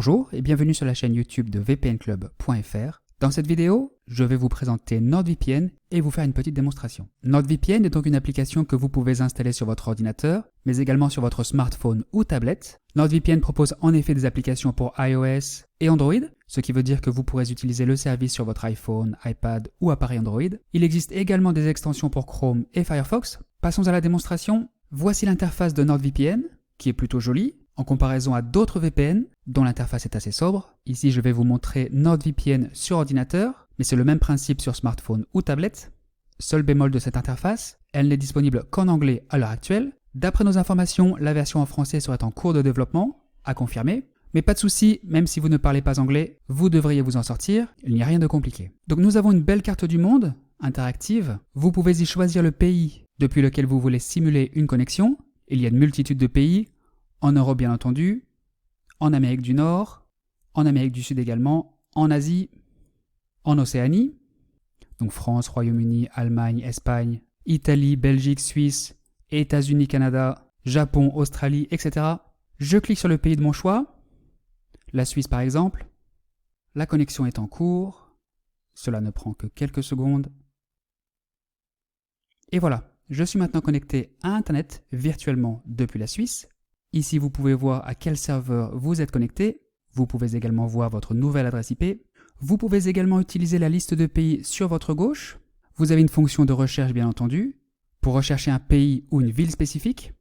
Bonjour et bienvenue sur la chaîne YouTube de vpnclub.fr. Dans cette vidéo, je vais vous présenter NordVPN et vous faire une petite démonstration. NordVPN est donc une application que vous pouvez installer sur votre ordinateur, mais également sur votre smartphone ou tablette. NordVPN propose en effet des applications pour iOS et Android, ce qui veut dire que vous pourrez utiliser le service sur votre iPhone, iPad ou appareil Android. Il existe également des extensions pour Chrome et Firefox. Passons à la démonstration. Voici l'interface de NordVPN, qui est plutôt jolie, en comparaison à d'autres VPN, dont l'interface est assez sobre. Ici, je vais vous montrer NordVPN sur ordinateur, mais c'est le même principe sur smartphone ou tablette. Seul bémol de cette interface, elle n'est disponible qu'en anglais à l'heure actuelle. D'après nos informations, la version en français serait en cours de développement, à confirmer. Mais pas de souci, même si vous ne parlez pas anglais, vous devriez vous en sortir, il n'y a rien de compliqué. Donc nous avons une belle carte du monde, interactive. Vous pouvez y choisir le pays depuis lequel vous voulez simuler une connexion. Il y a une multitude de pays, en Europe bien entendu, en Amérique du Nord, en Amérique du Sud également, en Asie, en Océanie, donc France, Royaume-Uni, Allemagne, Espagne, Italie, Belgique, Suisse, États-Unis, Canada, Japon, Australie, etc. Je clique sur le pays de mon choix, la Suisse par exemple. La connexion est en cours, cela ne prend que quelques secondes. Et voilà, je suis maintenant connecté à Internet virtuellement depuis la Suisse. Ici, vous pouvez voir à quel serveur vous êtes connecté. Vous pouvez également voir votre nouvelle adresse IP. Vous pouvez également utiliser la liste de pays sur votre gauche. Vous avez une fonction de recherche bien entendu, pour rechercher un pays ou une ville spécifique.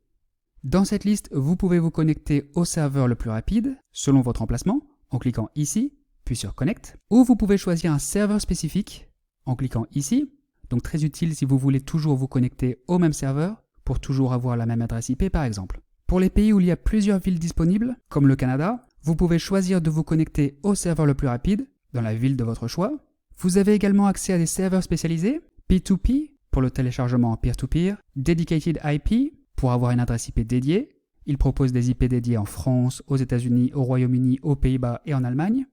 Dans cette liste, vous pouvez vous connecter au serveur le plus rapide, selon votre emplacement, en cliquant ici, puis sur Connect. Ou vous pouvez choisir un serveur spécifique, en cliquant ici. Donc très utile si vous voulez toujours vous connecter au même serveur, pour toujours avoir la même adresse IP par exemple. Pour les pays où il y a plusieurs villes disponibles, comme le Canada, vous pouvez choisir de vous connecter au serveur le plus rapide, dans la ville de votre choix. Vous avez également accès à des serveurs spécialisés, P2P, pour le téléchargement en peer-to-peer, Dedicated IP, pour avoir une adresse IP dédiée. Il propose des IP dédiés en France, aux États-Unis, au Royaume-Uni, aux Pays-Bas et en Allemagne.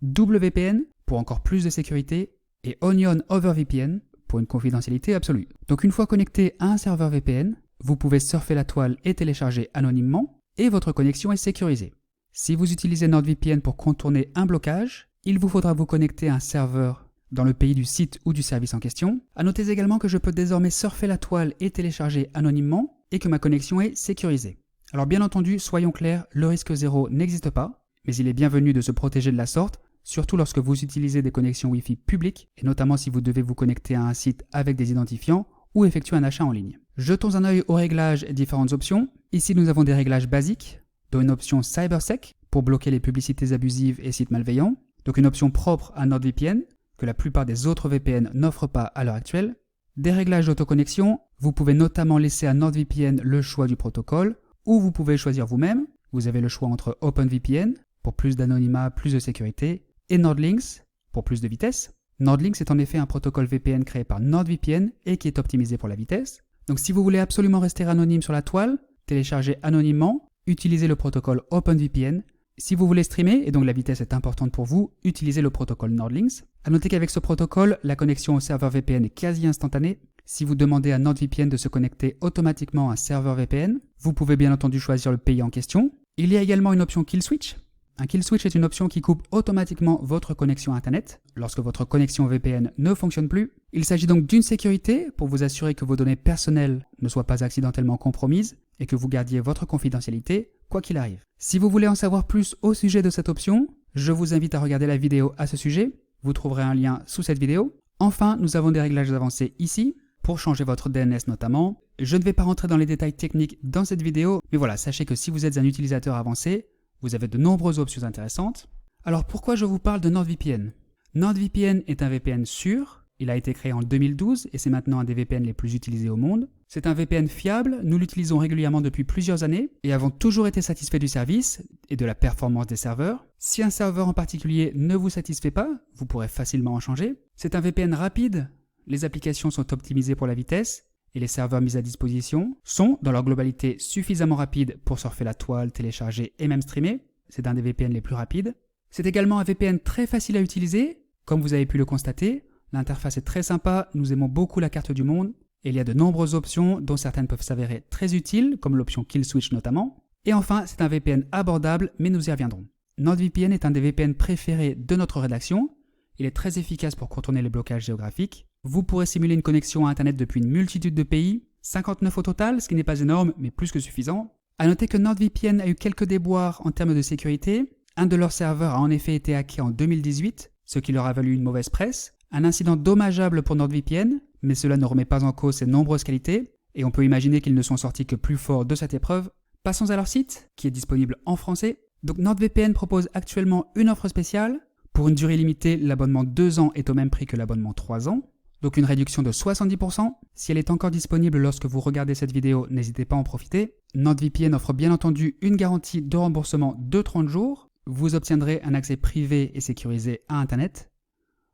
WVPN, pour encore plus de sécurité, et Onion over VPN, pour une confidentialité absolue. Donc une fois connecté à un serveur VPN, vous pouvez surfer la toile et télécharger anonymement, et votre connexion est sécurisée. Si vous utilisez NordVPN pour contourner un blocage, il vous faudra vous connecter à un serveur dans le pays du site ou du service en question. À noter également que je peux désormais surfer la toile et télécharger anonymement, et que ma connexion est sécurisée. Alors bien entendu, soyons clairs, le risque zéro n'existe pas, mais il est bienvenu de se protéger de la sorte, surtout lorsque vous utilisez des connexions Wi-Fi publiques, et notamment si vous devez vous connecter à un site avec des identifiants, ou effectuer un achat en ligne. Jetons un œil aux réglages et différentes options. Ici, nous avons des réglages basiques, dont une option CyberSec pour bloquer les publicités abusives et sites malveillants, donc une option propre à NordVPN, que la plupart des autres VPN n'offrent pas à l'heure actuelle. Des réglages d'autoconnexion, vous pouvez notamment laisser à NordVPN le choix du protocole, ou vous pouvez choisir vous-même. Vous avez le choix entre OpenVPN, pour plus d'anonymat, plus de sécurité, et NordLynx, pour plus de vitesse. NordLynx est en effet un protocole VPN créé par NordVPN et qui est optimisé pour la vitesse. Donc si vous voulez absolument rester anonyme sur la toile, téléchargez anonymement, utilisez le protocole OpenVPN. Si vous voulez streamer, et donc la vitesse est importante pour vous, utilisez le protocole NordLynx. A noter qu'avec ce protocole, la connexion au serveur VPN est quasi instantanée. Si vous demandez à NordVPN de se connecter automatiquement à un serveur VPN, vous pouvez bien entendu choisir le pays en question. Il y a également une option Kill Switch. Un kill switch est une option qui coupe automatiquement votre connexion Internet lorsque votre connexion VPN ne fonctionne plus. Il s'agit donc d'une sécurité pour vous assurer que vos données personnelles ne soient pas accidentellement compromises et que vous gardiez votre confidentialité quoi qu'il arrive. Si vous voulez en savoir plus au sujet de cette option, je vous invite à regarder la vidéo à ce sujet. Vous trouverez un lien sous cette vidéo. Enfin, nous avons des réglages avancés ici pour changer votre DNS notamment. Je ne vais pas rentrer dans les détails techniques dans cette vidéo, mais voilà, sachez que si vous êtes un utilisateur avancé, vous avez de nombreuses options intéressantes. Alors pourquoi je vous parle de NordVPN ? NordVPN est un VPN sûr, il a été créé en 2012 et c'est maintenant un des VPN les plus utilisés au monde. C'est un VPN fiable, nous l'utilisons régulièrement depuis plusieurs années et avons toujours été satisfaits du service et de la performance des serveurs. Si un serveur en particulier ne vous satisfait pas, vous pourrez facilement en changer. C'est un VPN rapide, les applications sont optimisées pour la vitesse et les serveurs mis à disposition sont, dans leur globalité, suffisamment rapides pour surfer la toile, télécharger et même streamer. C'est un des VPN les plus rapides. C'est également un VPN très facile à utiliser. Comme vous avez pu le constater, l'interface est très sympa, nous aimons beaucoup la carte du monde, et il y a de nombreuses options dont certaines peuvent s'avérer très utiles, comme l'option Kill Switch notamment. Et enfin, c'est un VPN abordable, mais nous y reviendrons. NordVPN est un des VPN préférés de notre rédaction. Il est très efficace pour contourner les blocages géographiques. Vous pourrez simuler une connexion à Internet depuis une multitude de pays, 59 au total, ce qui n'est pas énorme, mais plus que suffisant. A noter que NordVPN a eu quelques déboires en termes de sécurité. Un de leurs serveurs a en effet été hacké en 2018, ce qui leur a valu une mauvaise presse. Un incident dommageable pour NordVPN, mais cela ne remet pas en cause ses nombreuses qualités, et on peut imaginer qu'ils ne sont sortis que plus forts de cette épreuve. Passons à leur site, qui est disponible en français. Donc NordVPN propose actuellement une offre spéciale. Pour une durée limitée, l'abonnement 2 ans est au même prix que l'abonnement 3 ans. Donc une réduction de 70%. Si elle est encore disponible lorsque vous regardez cette vidéo, n'hésitez pas à en profiter. NordVPN offre bien entendu une garantie de remboursement de 30 jours. Vous obtiendrez un accès privé et sécurisé à Internet.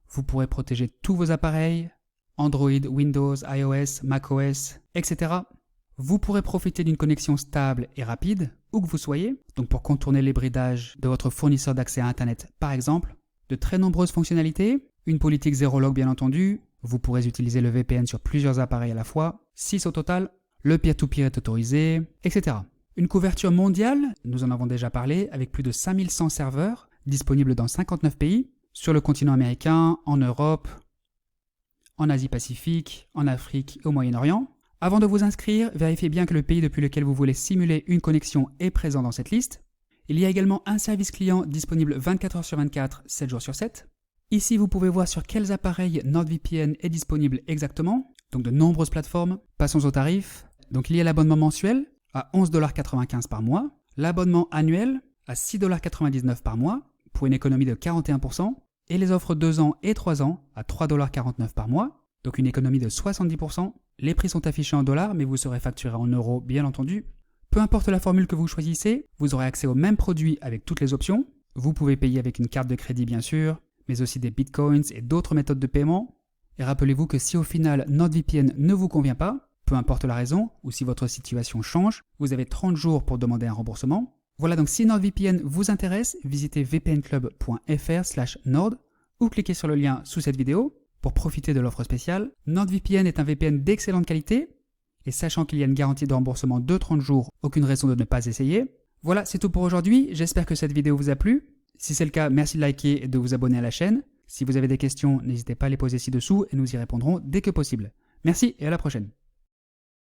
Vous pourrez protéger tous vos appareils, Android, Windows, iOS, macOS, etc. Vous pourrez profiter d'une connexion stable et rapide, où que vous soyez, donc pour contourner les bridages de votre fournisseur d'accès à Internet par exemple. De très nombreuses fonctionnalités, une politique zéro log bien entendu, vous pourrez utiliser le VPN sur plusieurs appareils à la fois, 6 au total, le peer-to-peer est autorisé, etc. Une couverture mondiale, nous en avons déjà parlé, avec plus de 5100 serveurs, disponibles dans 59 pays, sur le continent américain, en Europe, en Asie-Pacifique, en Afrique et au Moyen-Orient. Avant de vous inscrire, vérifiez bien que le pays depuis lequel vous voulez simuler une connexion est présent dans cette liste. Il y a également un service client disponible 24 h sur 24, 7 jours sur 7. Ici, vous pouvez voir sur quels appareils NordVPN est disponible exactement, donc de nombreuses plateformes. Passons aux tarifs. Donc il y a l'abonnement mensuel à 11,95 $ par mois, l'abonnement annuel à 6,99 $ par mois, pour une économie de 41%, et les offres 2 ans et 3 ans à 3,49 $ par mois, donc une économie de 70%. Les prix sont affichés en dollars, mais vous serez facturé en euros, bien entendu. Peu importe la formule que vous choisissez, vous aurez accès au même produit avec toutes les options. Vous pouvez payer avec une carte de crédit, bien sûr, mais aussi des bitcoins et d'autres méthodes de paiement. Et rappelez-vous que si au final NordVPN ne vous convient pas, peu importe la raison, ou si votre situation change, vous avez 30 jours pour demander un remboursement. Voilà, donc si NordVPN vous intéresse, visitez vpnclub.fr/nord ou cliquez sur le lien sous cette vidéo pour profiter de l'offre spéciale. NordVPN est un VPN d'excellente qualité, et sachant qu'il y a une garantie de remboursement de 30 jours, aucune raison de ne pas essayer. Voilà, c'est tout pour aujourd'hui, j'espère que cette vidéo vous a plu. Si c'est le cas, merci de liker et de vous abonner à la chaîne. Si vous avez des questions, n'hésitez pas à les poser ci-dessous et nous y répondrons dès que possible. Merci et à la prochaine.